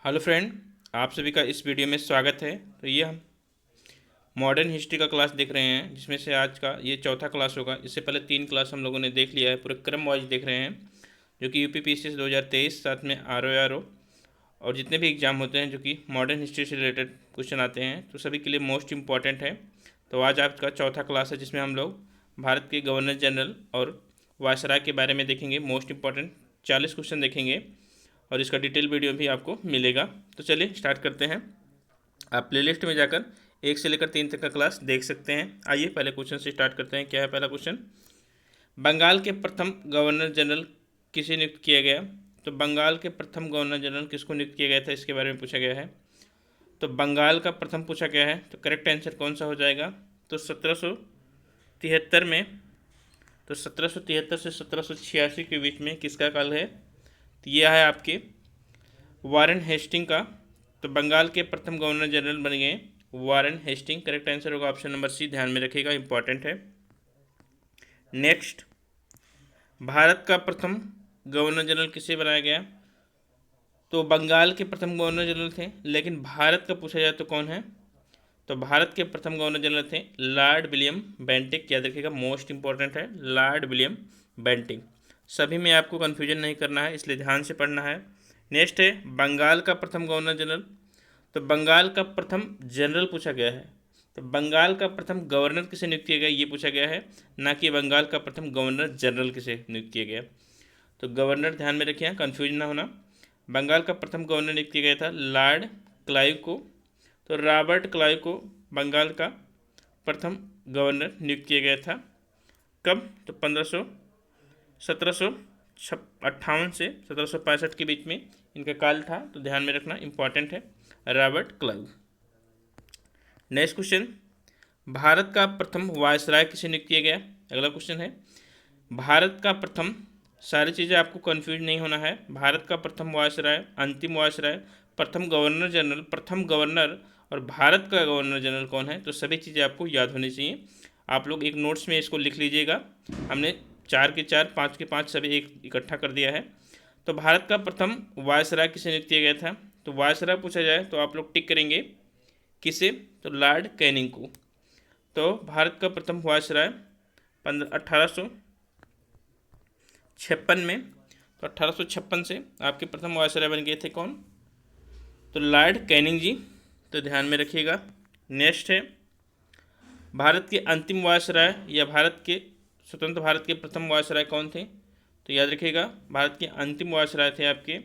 Hello friend, आप सभी का इस वीडियो में स्वागत है। तो ये हम मॉडर्न हिस्ट्री का क्लास देख रहे हैं, जिसमें से आज का ये चौथा क्लास होगा। इससे पहले 3 क्लास हम लोगों ने देख लिया है, पूरे क्रम वाइज देख रहे हैं, जो कि यूपीपीएससी 2023 साथ में आरओआरओ और जितने भी एग्जाम होते हैं जो कि मॉडर्न हिस्ट्री से रिलेटेड क्वेश्चन आते हैं, तो सभी के लिए मोस्ट इंपॉर्टेंट है। तो आज आपका चौथा क्लास है, जिसमें हम लोग भारत के गवर्नर जनरल और वायसराय के बारे में देखेंगे। मोस्ट इंपॉर्टेंट 40 क्वेश्चन देखेंगे और इसका डिटेल वीडियो भी आपको मिलेगा। तो चलिए स्टार्ट करते हैं। आप प्लेलिस्ट में जाकर 1 से लेकर 3 तक का क्लास देख सकते हैं। आइए पहले क्वेश्चन से स्टार्ट करते हैं। क्या है पहला क्वेश्चन? बंगाल के प्रथम गवर्नर जनरल किसे नियुक्त किया गया? तो बंगाल के प्रथम गवर्नर जनरल किसको नियुक्त किया गया था, इसके बारे में पूछा गया है। तो बंगाल का प्रथम पूछा गया है, तो करेक्ट आंसर कौन सा हो जाएगा? तो 1773 में, तो 1773 से 1786 के बीच में किसका काल है? तो यह है आपके वारेन हेस्टिंग का। तो बंगाल के प्रथम गवर्नर जनरल बन गए वारेन हेस्टिंग। करेक्ट आंसर होगा ऑप्शन नंबर सी, ध्यान में रखिएगा, इंपॉर्टेंट है। नेक्स्ट, भारत का प्रथम गवर्नर जनरल किसे बनाया गया? तो बंगाल के प्रथम गवर्नर जनरल थे, लेकिन भारत का पूछा जाए तो कौन है? तो भारत के प्रथम गवर्नर जनरल थे लॉर्ड विलियम बेंटिक। याद रखिएगा, मोस्ट इंपॉर्टेंट है लॉर्ड विलियम बेंटिक। सभी में आपको कन्फ्यूजन नहीं करना है, इसलिए ध्यान से पढ़ना है। नेक्स्ट है बंगाल का प्रथम गवर्नर जनरल। तो बंगाल का प्रथम जनरल पूछा गया है, तो बंगाल का प्रथम गवर्नर किसे नियुक्त किया गया ये पूछा गया है, ना कि बंगाल का प्रथम गवर्नर जनरल किसे नियुक्त किया गया। तो गवर्नर ध्यान में रखिए, कन्फ्यूजन ना होना। बंगाल का प्रथम गवर्नर नियुक्त किया गया था लॉर्ड क्लाइव को। तो रॉबर्ट क्लाइव को बंगाल का प्रथम गवर्नर नियुक्त किया गया था। कब? तो 1758 से 1765 के बीच में इनका काल था। तो ध्यान में रखना, इंपॉर्टेंट है, Robert Clive. Next question, Bharat का प्रथम वायसराय किसे नियुक्त किया गया? अगला क्वेश्चन है भारत का प्रथम, सारी चीज़ें आपको कंफ्यूज नहीं होना है। भारत का प्रथम वायसराय, अंतिम वायसराय, प्रथम गवर्नर जनरल, प्रथम गवर्नर और भारत का गवर्नर जनरल कौन है, तो सभी चीज़ें आपको याद होनी चाहिए। आप लोग एक नोट्स में इसको लिख लीजिएगा। हमने 4 के 4, 5 के 5 सभी एक इकट्ठा कर दिया है। तो भारत का प्रथम वायसराय किसे नियुक्त किया गया था? तो वायसराय पूछा जाए तो आप लोग टिक करेंगे किसे? तो लॉर्ड कैनिंग को। तो भारत का प्रथम वायसराय 1856 में, तो 1856 से आपके प्रथम वायसराय बन गए थे कौन? तो लॉर्ड कैनिंग जी। तो ध्यान में रखिएगा। नेक्स्ट है भारत के अंतिम वायसराय या भारत के स्वतंत्र भारत के प्रथम वायसराय कौन थे? तो याद रखिएगा, भारत के अंतिम वायसराय थे आपके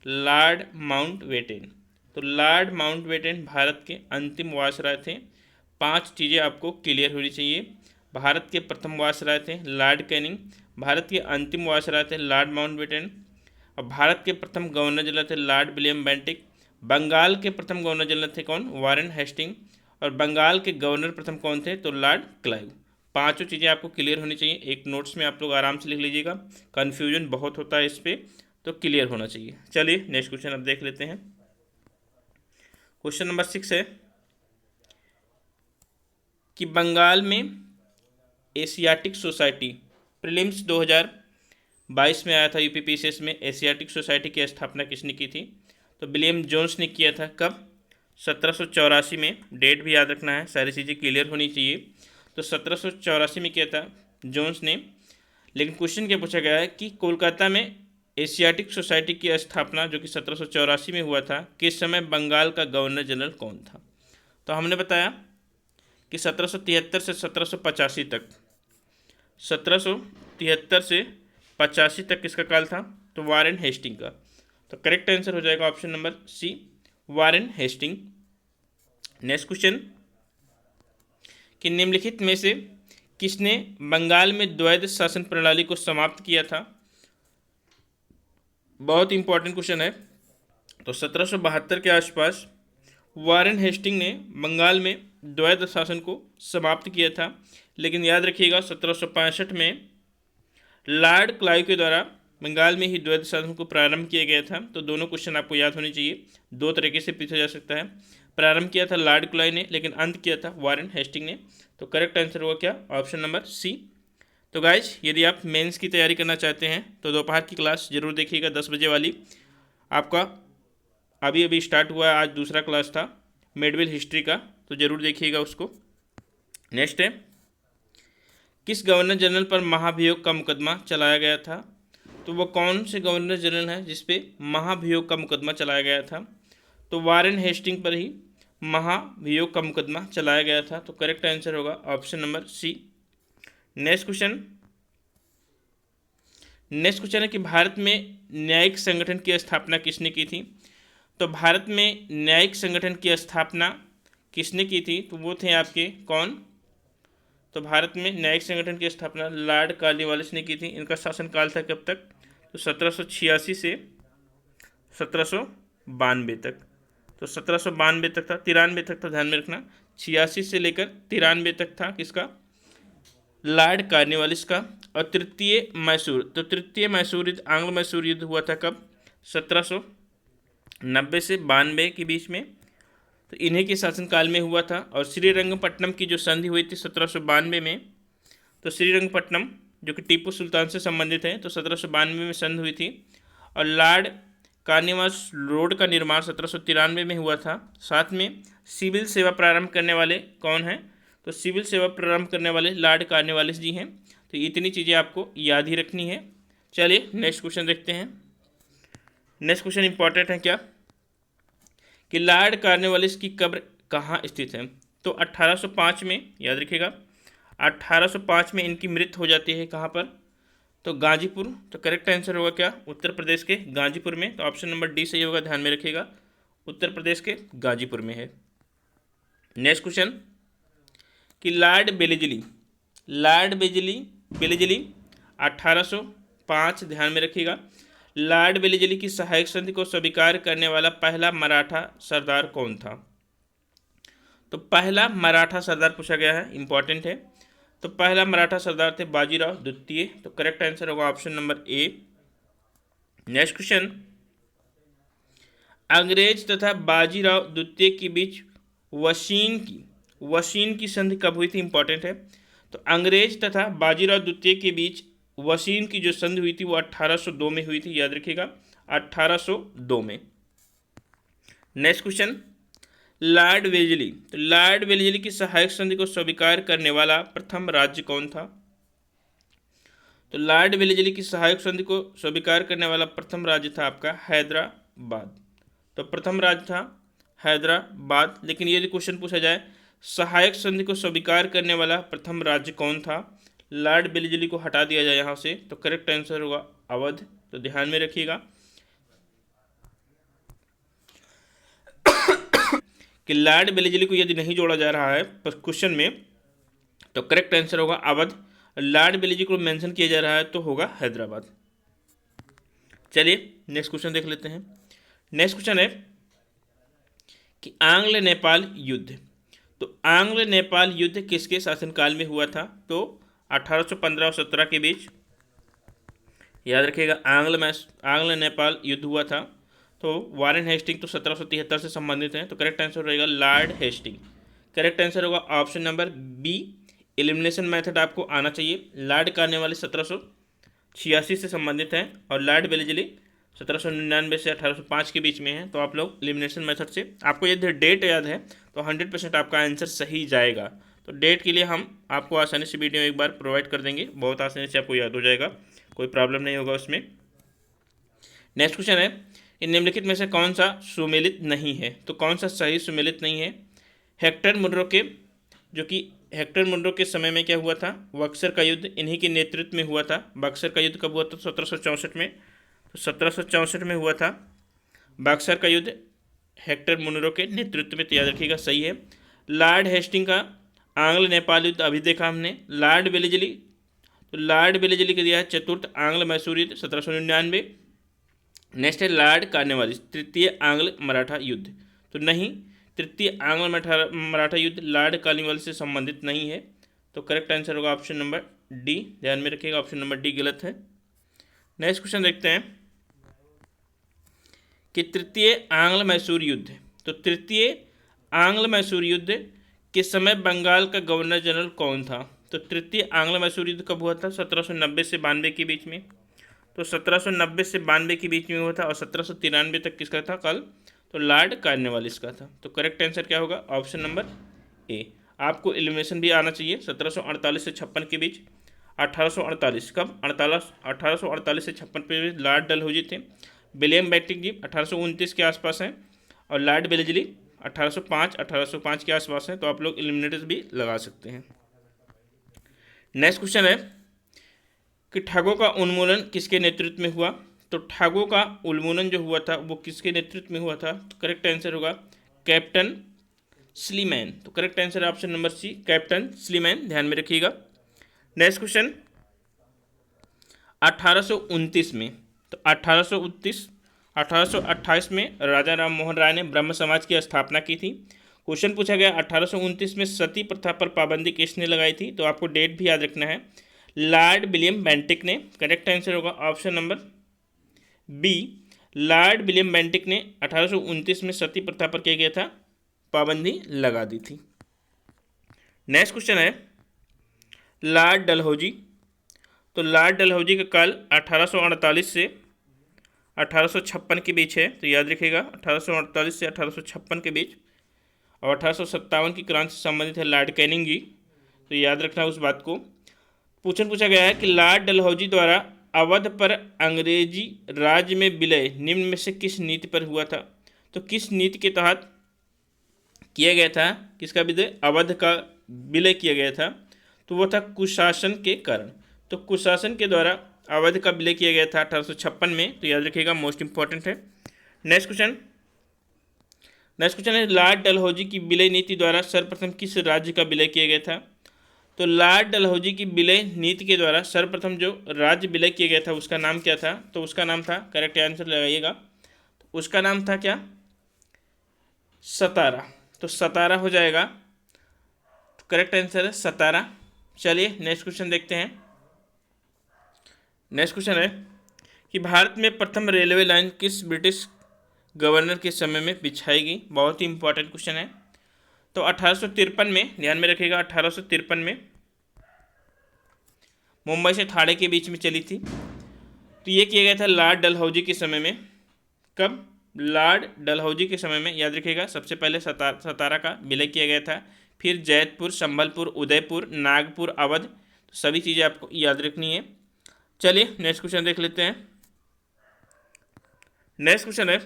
लॉर्ड माउंटबेटन। तो लॉर्ड माउंटबेटन भारत के अंतिम वायसराय थे। 5 चीज़ें आपको क्लियर होनी चाहिए। भारत के प्रथम वायसराय थे लॉर्ड कैनिंग, भारत के अंतिम वायसराय थे लॉर्ड माउंटबेटन, और भारत के प्रथम गवर्नर जनरल थे लॉर्ड विलियम बेंटिक। बंगाल के प्रथम गवर्नर जनरल थे कौन? Warren Hastings. और बंगाल के गवर्नर प्रथम कौन थे? तो लॉर्ड क्लाइव। 5 चीज़ें आपको क्लियर होनी चाहिए। एक नोट्स में आप लोग आराम से लिख लीजिएगा, कन्फ्यूजन बहुत होता है इस पर, तो क्लियर होना चाहिए। चलिए नेक्स्ट क्वेश्चन अब देख लेते हैं। क्वेश्चन नंबर 6 है कि बंगाल में एशियाटिक सोसाइटी, प्रीलिम्स 2022 में आया था यूपीपीएससी में, एशियाटिक सोसाइटी की स्थापना किसने की थी? तो विलियम जोन्स ने किया था। कब? 1784 में। डेट भी याद रखना है, सारी चीज़ें क्लियर होनी चाहिए। तो 1784 में किया था जोन्स ने। लेकिन क्वेश्चन क्या पूछा गया है कि कोलकाता में एशियाटिक सोसाइटी की स्थापना जो कि 1784 में हुआ था, किस समय बंगाल का गवर्नर जनरल कौन था? तो हमने बताया कि 1773 से 1785 तक, 1773 से 85 तक किसका काल था? तो वारेन हेस्टिंग का। तो करेक्ट आंसर हो जाएगा option number C, Warren Hastings. Next question कि निम्नलिखित में से किसने बंगाल में द्वैध शासन प्रणाली को समाप्त किया था? बहुत इंपॉर्टेंट क्वेश्चन है। तो 1772 के आसपास वारेन हेस्टिंग ने बंगाल में द्वैध शासन को समाप्त किया था। लेकिन याद रखिएगा, 1765 में लॉर्ड क्लाइव के द्वारा बंगाल में ही द्वैध शासन को प्रारंभ किया गया था। तो दोनों क्वेश्चन आपको याद होने चाहिए, 2 तरीके से पूछा जा सकता है। प्रारंभ किया था लॉर्ड क्लाइव ने, लेकिन अंत किया था वारेन हेस्टिंग ने। तो करेक्ट आंसर होगा क्या? Option number C. तो गाइज, यदि आप मेंस की तैयारी करना चाहते हैं तो दोपहर की क्लास जरूर देखिएगा, 10 बजे वाली। आपका अभी अभी स्टार्ट हुआ है, आज दूसरा क्लास था मिडविल हिस्ट्री का, तो ज़रूर देखिएगा उसको। नेक्स्ट है, किस गवर्नर जनरल पर महाभियोग का मुकदमा चलाया गया था? तो वो कौन से गवर्नर जनरल हैं जिस पे महाभियोग का मुकदमा चलाया गया था? तो वारेन हेस्टिंग पर ही महाभियोग का मुकदमा चलाया गया था। तो करेक्ट आंसर होगा option number C. Next question है कि भारत में न्यायिक संगठन की स्थापना किसने की थी? तो भारत में न्यायिक संगठन की स्थापना किसने की थी? तो वो थे आपके कौन? तो भारत में न्यायिक संगठन की स्थापना लॉर्ड कॉर्नवालिस ने की थी। इनका शासनकाल था कब तक? तो 1786 से 1792 तक। तो 1792 तक था, 93 तक था, ध्यान में रखना। 86 से लेकर 93 तक था किसका? लॉर्ड कॉर्नवालिस का। और तृतीय मैसूर युद्ध, आंग्ल मैसूर युद्ध हुआ था कब? 1790 से 92 के बीच में, तो इन्हीं के शासनकाल में हुआ था। और श्रीरंगपट्टनम की जो संधि हुई थी 1792 में, तो श्रीरंगपट्टनम जो कि टीपू सुल्तान से संबंधित है, तो 1792 में संधि हुई थी। और लॉर्ड कॉर्नवालिस रोड का निर्माण 1793 में हुआ था। साथ में सिविल सेवा प्रारंभ करने वाले कौन हैं? तो सिविल सेवा प्रारंभ करने वाले लॉर्ड कॉर्नवालिस जी हैं। तो इतनी चीज़ें आपको याद ही रखनी है। चलिए नेक्स्ट क्वेश्चन देखते हैं। नेक्स्ट क्वेश्चन इंपॉर्टेंट है क्या कि लॉर्ड कॉर्नवालिस की कब्र कहाँ स्थित है? तो 1805 में, याद रखिएगा 1805 में इनकी मृत्यु हो जाती है। कहाँ पर? तो गाजीपुर। तो करेक्ट आंसर होगा क्या? उत्तर प्रदेश के गाजीपुर में। तो ऑप्शन नंबर डी सही होगा, ध्यान में रखिएगा, उत्तर प्रदेश के गाजीपुर में है। नेक्स्ट क्वेश्चन कि लॉर्ड बेलेजली 1805, ध्यान में रखिएगा, लॉर्ड बेलेजली की सहायक संधि को स्वीकार करने वाला पहला मराठा सरदार कौन था? तो पहला मराठा सरदार पूछा गया है, इंपॉर्टेंट है। तो पहला मराठा सरदार थे बाजीराव द्वितीय। तो करेक्ट आंसर होगा option number A. Next question, अंग्रेज तथा बाजीराव द्वितीय के बीच वशीन की संधि कब हुई थी? इंपॉर्टेंट है। तो अंग्रेज तथा बाजीराव द्वितीय के बीच वशीन की जो संधि हुई थी वो 1802 में हुई थी, याद रखिएगा 1802 में। नेक्स्ट क्वेश्चन, लॉर्ड वेलेजली, तो लॉर्ड वेलेजली की सहायक संधि को स्वीकार करने वाला प्रथम राज्य कौन था? तो लॉर्ड वेलेजली की सहायक संधि को स्वीकार करने वाला प्रथम राज्य था आपका हैदराबाद। तो प्रथम राज्य था हैदराबाद। लेकिन यदि क्वेश्चन पूछा जाए सहायक संधि को स्वीकार करने वाला प्रथम राज्य कौन था, लॉर्ड वेलेजली को हटा दिया जाए यहाँ से, तो करेक्ट आंसर होगा अवध। तो ध्यान में रखिएगा कि लॉर्ड वेलेजली को यदि नहीं जोड़ा जा रहा है क्वेश्चन में, तो करेक्ट आंसर होगा अवध। लॉर्ड वेलेजली को मेंशन किया जा रहा है तो होगा हैदराबाद। चलिए नेक्स्ट क्वेश्चन देख लेते हैं। नेक्स्ट क्वेश्चन है कि आंग्ल नेपाल युद्ध, तो आंग्ल नेपाल युद्ध किसके शासनकाल में हुआ था? तो 1815 और 17 के बीच, याद रखिएगा आंग्ल नेपाल युद्ध हुआ था। तो वारेन हेस्टिंग तो 1773 से संबंधित हैं। तो करेक्ट आंसर रहेगा लॉर्ड हेस्टिंग। करेक्ट आंसर होगा option number B. Elimination method आपको आना चाहिए। लॉर्ड कॉर्नवालिस 1786 से संबंधित हैं और लॉर्ड वेलेजली 1799 से 1805 के बीच में है। तो आप लोग एलिमिनेशन मेथड से, आपको यदि डेट याद है तो 100% आपका आंसर सही जाएगा। तो डेट के लिए हम आपको आसानी से वीडियो एक बार प्रोवाइड कर देंगे, बहुत आसानी से आपको याद हो जाएगा, कोई प्रॉब्लम नहीं होगा उसमें। नेक्स्ट क्वेश्चन है, इन निम्नलिखित में से कौन सा सुमेलित नहीं है? तो कौन सा सही सुमेलित नहीं है? हेक्टर मुनरो के समय में क्या हुआ था? बक्सर का युद्ध इन्हीं के नेतृत्व में हुआ था। बक्सर का युद्ध कब हुआ था? 1764 में। तो 1764 में हुआ था बक्सर का युद्ध, हेक्टर मुनरो के नेतृत्व में। तो याद रखिएगा सही है। लॉर्ड हेस्टिंग का आंग्ल नेपाल युद्ध अभी देखा हमने। लॉर्ड वेलेजली, तो लॉर्ड वेलेजली का दिया है चतुर्थ आंग्ल मैसूर युद्ध 1799। नेक्स्ट है लॉर्ड कॉर्नवालिस, तृतीय आंग्ल मराठा युद्ध। तो नहीं, तृतीय आंग्ल मराठा युद्ध लॉर्ड कॉर्नवालिस से संबंधित नहीं है। तो करेक्ट आंसर होगा ऑप्शन नंबर डी। ध्यान में रखिएगा ऑप्शन नंबर डी गलत है। नेक्स्ट क्वेश्चन देखते हैं कि तृतीय आंग्ल मैसूर युद्ध, तो तृतीय आंग्ल मैसूर युद्ध के समय बंगाल का गवर्नर जनरल कौन था? तो तृतीय आंग्ल मैसूर युद्ध कब हुआ था? 1790 से 92 के बीच में। तो 1790 से 92 के बीच में हुआ था और 1793 तक किसका था कल? तो लॉर्ड कॉर्नवालिस का था। तो करेक्ट आंसर क्या होगा? Option number A. आपको एलिमिनेशन भी आना चाहिए। 1748 से 56 के बीच 1848 कब 1848 से 56 के बीच लॉर्ड डलहौजी थे। विलियम बेंटिक जी 1829 के आसपास हैं और लॉर्ड वेलेस्ली 1805 के आसपास हैं। तो आप लोग एलिमिनेटर्स भी लगा सकते हैं। नेक्स्ट क्वेश्चन है कि ठगों का उन्मूलन किसके नेतृत्व में हुआ? तो ठगों का उन्मूलन जो हुआ था वो किसके नेतृत्व में हुआ था? तो करेक्ट आंसर होगा कैप्टन स्लीमैन। तो करेक्ट आंसर है option number C, captain Sleeman. ध्यान में रखिएगा। नेक्स्ट क्वेश्चन 1829 में, तो 1828 में राजा राम मोहन राय ने ब्रह्म समाज की स्थापना की थी। क्वेश्चन पूछा गया 1829 में सती प्रथा पर पाबंदी किसने लगाई थी? तो आपको डेट भी याद रखना है। लॉर्ड विलियम बेंटिक ने। करेक्ट आंसर होगा option number B, lord William Bentinck ने 1829 में सती प्रथा पर किया गया था पाबंदी लगा दी थी। नेक्स्ट क्वेश्चन है लॉर्ड डलहौजी। तो लॉर्ड डलहौजी का काल 1848 से 1856 के बीच है। तो याद रखिएगा 1848 से 1856 के बीच। और 1857 की क्रांति से संबंधित है लॉर्ड कैनिंग जी। तो याद रखना उस बात को। पूछा गया है कि लॉर्ड डलहौजी द्वारा अवध पर अंग्रेजी राज में विलय निम्न में से किस नीति पर हुआ था? तो किस नीति के तहत किया गया था? किसका विलय? अवध का विलय किया गया था। तो वो था कुशासन के कारण। तो कुशासन के द्वारा अवध का विलय किया गया था 1856 में। तो याद रखिएगा, मोस्ट इंपॉर्टेंट है। नेक्स्ट क्वेश्चन है लॉर्ड डलहौजी की विलय नीति द्वारा सर्वप्रथम किस राज्य का विलय किया गया था? तो लॉर्ड डलहौजी की विलय नीति के द्वारा सर्वप्रथम जो राज्य विलय किया गया था उसका नाम क्या था? तो उसका नाम था, करेक्ट आंसर लगाइएगा, तो उसका नाम था क्या? सतारा। तो सतारा हो जाएगा। तो करेक्ट आंसर है सतारा। चलिए नेक्स्ट क्वेश्चन देखते हैं। नेक्स्ट क्वेश्चन है कि भारत में प्रथम रेलवे लाइन किस ब्रिटिश गवर्नर के समय में बिछाई गई? बहुत ही इंपॉर्टेंट क्वेश्चन है। तो 1853 में, ध्यान में रखिएगा, 1853 में मुंबई से ठाणे के बीच में चली थी। तो ये किया गया था लॉर्ड डलहौजी के समय में। कब? लॉर्ड डलहौजी के समय में। याद रखिएगा, सबसे पहले सतारा का विलय किया गया था, फिर जैतपुर, संबलपुर, उदयपुर, नागपुर, अवध। तो सभी चीज़ें आपको याद रखनी है। चलिए नेक्स्ट क्वेश्चन देख लेते हैं। नेक्स्ट क्वेश्चन है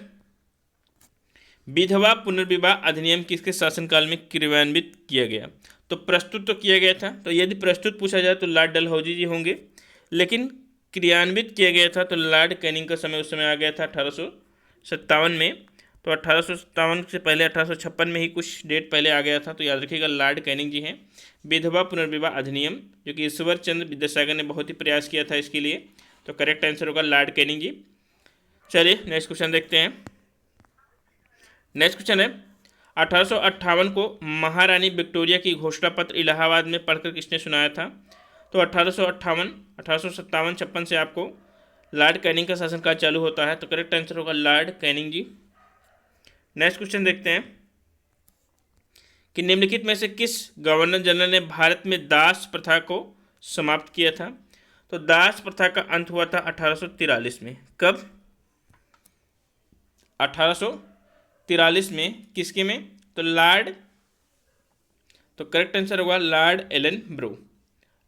विधवा पुनर्विवाह अधिनियम किसके शासनकाल में क्रियान्वित किया गया? तो प्रस्तुत तो किया गया था। तो यदि प्रस्तुत पूछा जाए तो लॉर्ड डलहौजी जी होंगे, लेकिन क्रियान्वित किया गया था तो लॉर्ड कैनिंग का समय उस समय आ गया था 1857 में। तो 1857 से पहले 1856 में ही कुछ डेट पहले आ गया था। तो याद रखिएगा लॉर्ड कैनिंग जी हैं। विधवा पुनर्विवाह अधिनियम जो कि ईश्वर चंद्र विद्यासागर ने बहुत ही प्रयास किया था इसके लिए। तो करेक्ट आंसर होगा लॉर्ड कैनिंग जी। चलिए नेक्स्ट क्वेश्चन देखते हैं। नेक्स्ट क्वेश्चन है 1858 को महारानी विक्टोरिया की घोषणा पत्र इलाहाबाद में पढ़कर किसने सुनाया था? तो 1858, 1857, 56 से आपको लॉर्ड कैनिंग का शासनकाल चालू होता है। तो करेक्ट आंसर होगा लॉर्ड कैनिंग जी। नेक्स्ट क्वेश्चन देखते हैं कि निम्नलिखित में से किस गवर्नर जनरल ने भारत में दास प्रथा को समाप्त किया था? तो दास प्रथा का अंत हुआ था 1843 में। कब? 1843 में। किसके में? तो लॉर्ड, तो करेक्ट आंसर होगा lord Ellenborough.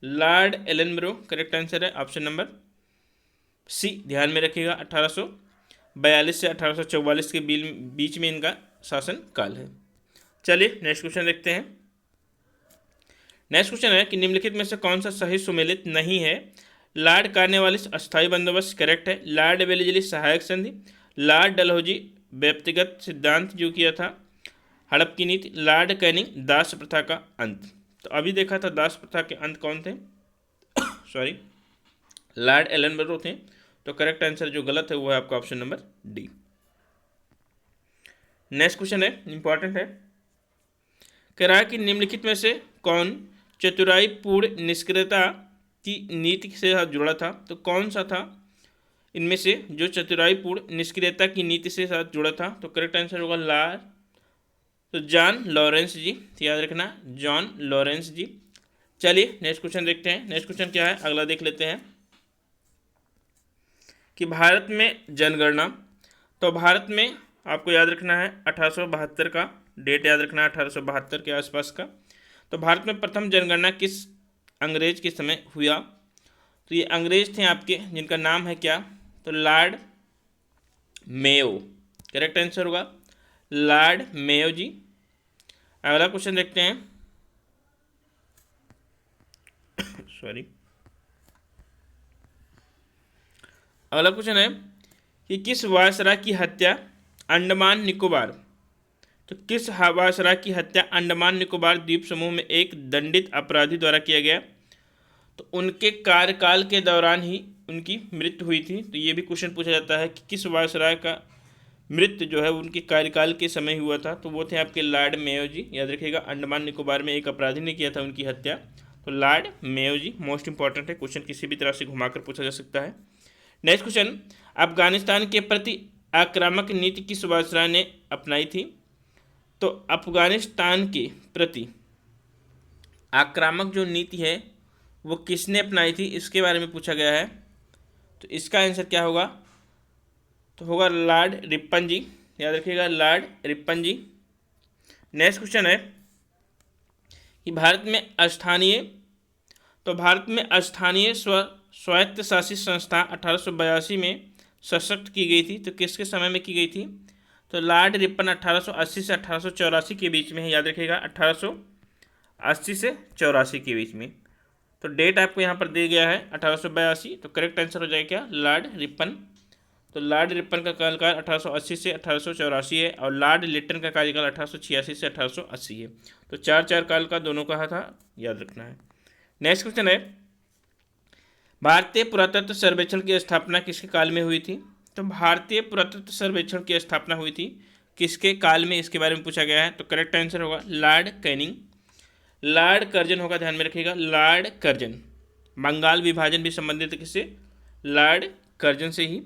Lord Ellenborough correct answer है, ऑप्शन नंबर सी। ध्यान में रखिएगा 1842 से 1844 के बीच में इनका शासन काल है। चलिए नेक्स्ट क्वेश्चन देखते हैं। नेक्स्ट क्वेश्चन है कि निम्नलिखित में से कौन सा सही सुमेलित नहीं है? लॉर्ड कॉर्नवालिस अस्थायी बंदोबस्त करेक्ट है। लॉर्ड वेलेस्ली सहायक संधि। लॉर्ड डलहौजी व्यक्तिगत सिद्धांत जो किया था हड़प की नीति। लॉर्ड कैनिंग दास प्रथा का अंत। तो अभी देखा था दास प्रथा के अंत कौन थे? सॉरी, लॉर्ड एलन ब्रो थे। तो करेक्ट आंसर जो गलत है वो है आपका option number D. Next question है, इंपॉर्टेंट है, कह रहा है कि निम्नलिखित में से कौन चतुराईपूर्ण निष्क्रियता की नीति से साथ जुड़ा था? तो कौन सा था इनमें से जो चतुराईपूर्ण निष्क्रियता की नीति से साथ जुड़ा था? तो करेक्ट आंसर होगा लॉर्ड, तो जॉन लॉरेंस जी। तो याद रखना जॉन लॉरेंस जी। चलिए नेक्स्ट क्वेश्चन देखते हैं। नेक्स्ट क्वेश्चन क्या है अगला देख लेते हैं कि भारत में जनगणना। तो भारत में आपको याद रखना है 1872 का डेट याद रखना है, 1872 के आसपास का। तो भारत में प्रथम जनगणना किस अंग्रेज के समय हुआ? तो ये अंग्रेज थे आपके, जिनका नाम है क्या? तो लॉर्ड मेयो। करेक्ट आंसर होगा लॉर्ड मेयो जी। अगला क्वेश्चन देखते हैं। सॉरी, अगला क्वेश्चन है कि किस वायसराय की हत्या अंडमान निकोबार, तो किस वायसराय की हत्या अंडमान निकोबार द्वीप समूह में एक दंडित अपराधी द्वारा किया गया? तो उनके कार्यकाल के दौरान ही उनकी मृत्यु हुई थी। तो ये भी क्वेश्चन पूछा जाता है कि किस वायसराय का मृत्यु जो है उनके कार्यकाल के समय हुआ था? तो वो थे आपके लॉर्ड मेयो जी। याद रखिएगा, अंडमान निकोबार में एक अपराधी ने किया था उनकी हत्या। तो लॉर्ड मेयो जी मोस्ट इंपॉर्टेंट है, क्वेश्चन किसी भी तरह से घुमाकर पूछा जा सकता है। नेक्स्ट क्वेश्चन, अफगानिस्तान के प्रति आक्रामक नीति किस वायसराय ने अपनाई थी? तो अफगानिस्तान के प्रति आक्रामक जो नीति है वो किसने अपनाई थी, इसके बारे में पूछा गया है। तो इसका आंसर क्या होगा? तो होगा लॉर्ड रिपन जी। याद रखिएगा, लॉर्ड रिपन जी। नेक्स्ट क्वेश्चन है कि भारत में स्थानीय स्वायत्त शासित संस्था 1882 में सशक्त की गई थी। तो किसके समय में की गई थी? तो लॉर्ड रिपन 1880 से 1884 के बीच में है। याद रखिएगा, 1880 से 84 के बीच में। तो डेट आपको यहाँ पर दिया गया है 1882। तो करेक्ट आंसर हो जाएगा क्या? Lord Ripon. तो लॉर्ड रिपन का कार्यकाल 1880 से 1884 है और लॉर्ड लिटन का कार्यकाल 1886 से 1880 है। तो 4 काल का दोनों का था, याद रखना है। नेक्स्ट क्वेश्चन है, भारतीय पुरातत्व सर्वेक्षण की स्थापना किसके काल में हुई थी? तो भारतीय पुरातत्व सर्वेक्षण की स्थापना हुई थी किसके काल में, इसके बारे में पूछा गया है। तो करेक्ट आंसर होगा लॉर्ड कैनिंग। लॉर्ड कर्जन होगा, ध्यान में रखिएगा, लॉर्ड कर्जन। बंगाल विभाजन भी संबंधित है किससे? लॉर्ड कर्जन से ही।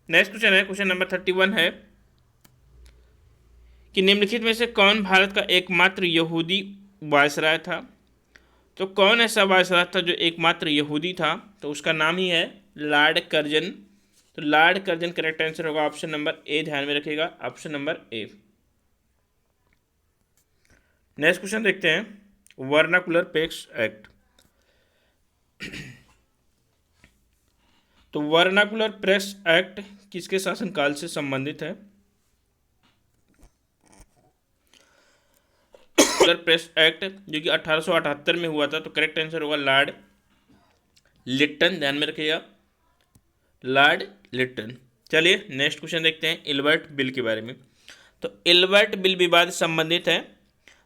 नेक्स्ट क्वेश्चन है, क्वेश्चन नंबर 31 है कि निम्नलिखित में से कौन भारत का एकमात्र यहूदी वायसराय था? तो कौन ऐसा वायसराय था जो एकमात्र यहूदी था? तो उसका नाम ही है लॉर्ड कर्जन। तो लॉर्ड कर्जन करेक्ट आंसर होगा ऑप्शन नंबर ए, ध्यान में रखिएगा, option number A. Next question देखते हैं, वर्नाकुलर प्रेस एक्ट। तो वर्नाकुलर प्रेस एक्ट किसके शासनकाल से संबंधित है? प्रेस एक्ट जो कि 1878 में हुआ था। तो करेक्ट आंसर होगा लॉर्ड लिटन, ध्यान में रखिएगा, लॉर्ड लिटन। चलिए नेक्स्ट क्वेश्चन देखते हैं इल्बर्ट बिल के बारे में। तो इल्बर्ट बिल विवाद संबंधित है।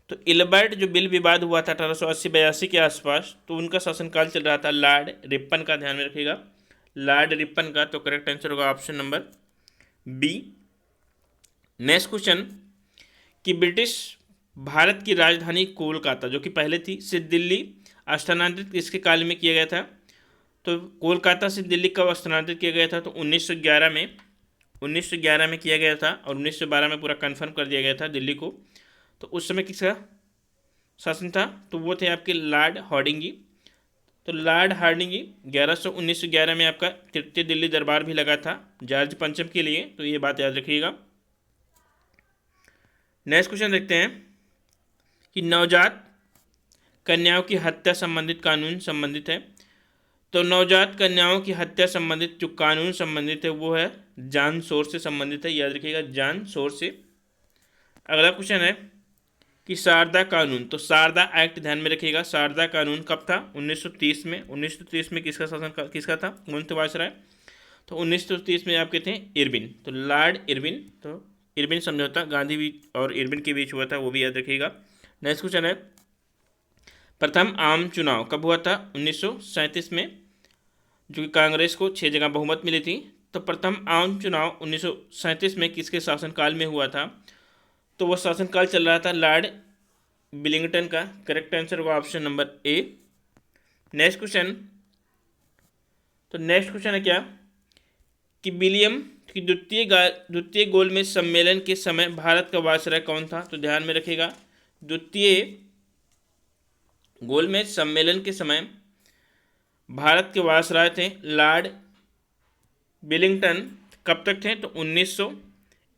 तो इल्बर्ट जो बिल विवाद हुआ था 1880-82 के आसपास, तो उनका शासनकाल चल रहा था लॉर्ड रिपन का, ध्यान में रखिएगा, लॉर्ड रिपन का। तो करेक्ट आंसर होगा option number B. Next question कि ब्रिटिश भारत की राजधानी कोलकाता जो कि पहले थी से दिल्ली स्थानांतरित किसके काल में किया गया था? तो कोलकाता से दिल्ली कब स्थानांतरित किया गया था? तो 1911 में किया गया था और 1912 में पूरा कन्फर्म कर दिया गया था दिल्ली को। तो उस समय किसका शासन था? तो वो थे आपके लॉर्ड हार्डिंग जी। तो लॉर्ड हार्डिंग जी 1911 में आपका तृतीय दिल्ली दरबार भी लगा था जॉर्ज पंचम के लिए। तो ये बात याद रखिएगा। नेक्स्ट क्वेश्चन देखते हैं कि नवजात कन्याओं की हत्या संबंधित कानून संबंधित है। तो नवजात कन्याओं की हत्या संबंधित जो कानून संबंधित है वो है जॉन शोर से संबंधित है, याद रखिएगा, जॉन शोर से। अगला क्वेश्चन है कि शारदा कानून, तो शारदा एक्ट ध्यान में रखिएगा, शारदा कानून कब था? 1930 में। 1930 में किसका शासन किसका था? कौन थे वायसराय? तो 1930 में आपके थे इरविन, तो लॉर्ड इरविन। तो इरविन समझौता गांधी और इरविन के बीच हुआ था, वो भी याद रखिएगा। नेक्स्ट क्वेश्चन है प्रथम आम चुनाव कब हुआ था? 1937 में, जो कि कांग्रेस को 6 जगह बहुमत मिली थी। तो प्रथम आम चुनाव 1937 में किसके शासनकाल में हुआ था? तो वो शासनकाल चल रहा था लॉर्ड विलिंगटन का। करेक्ट आंसर होगा option number A. Next question, तो नेक्स्ट क्वेश्चन है क्या कि विलियम की द्वितीय गोलमेज सम्मेलन के समय भारत का वायसराय कौन था? तो ध्यान में रखिएगा, द्वितीय गोलमेज सम्मेलन के समय भारत के वायसराय थे लॉर्ड विलिंगटन। कब तक थे? तो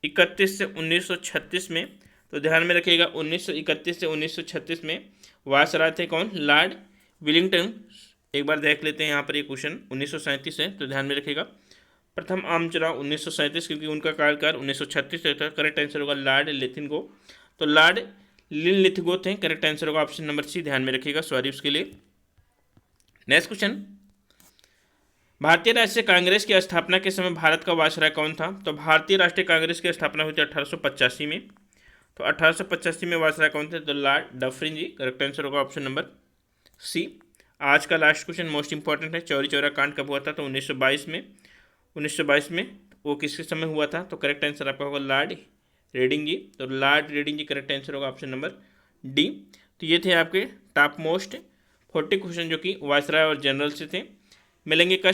1931 से 1936 में, तो ध्यान में रखिएगा 1931 से 1936 में वायसराय थे कौन? Lord Willingdon. एक बार देख लेते हैं यहाँ पर ये क्वेश्चन 1937 है, तो ध्यान में रखिएगा। प्रथम आम चुनाव 1937, क्योंकि उनका कार्यकाल 1936 तक था। करेक्ट आंसर होगा लॉर्ड लिथिगो। तो लॉर्ड लिथिगो थे, करेक्ट आंसर होगा ऑप्शन नंबर सी, ध्यान में रखिएगा, सॉरी उसके लिए। नेक्स्ट क्वेश्चन, भारतीय राष्ट्रीय कांग्रेस की स्थापना के समय भारत का वायसराय कौन था? तो भारतीय राष्ट्रीय कांग्रेस की स्थापना हुई थी 1885 में। तो 1885 में वायसराय कौन थे? तो लॉर्ड डफरिन जी, करेक्ट आंसर होगा ऑप्शन नंबर सी। आज का लास्ट क्वेश्चन मोस्ट इंपॉर्टेंट है। चौरी चौरा कांड कब हुआ था? तो 1922 में। 1922 में वो किसके समय हुआ था? तो करेक्ट आंसर आपका होगा लॉर्ड रेडिंग जी। तो लॉर्ड रेडिंग जी, करेक्ट आंसर होगा ऑप्शन नंबर डी। तो ये थे आपके टॉप मोस्ट 40 क्वेश्चन जो कि वायसराय और जनरल से थे। मिलेंगे कल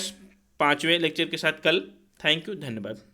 5वें लेक्चर के साथ कल। थैंक यू, धन्यवाद।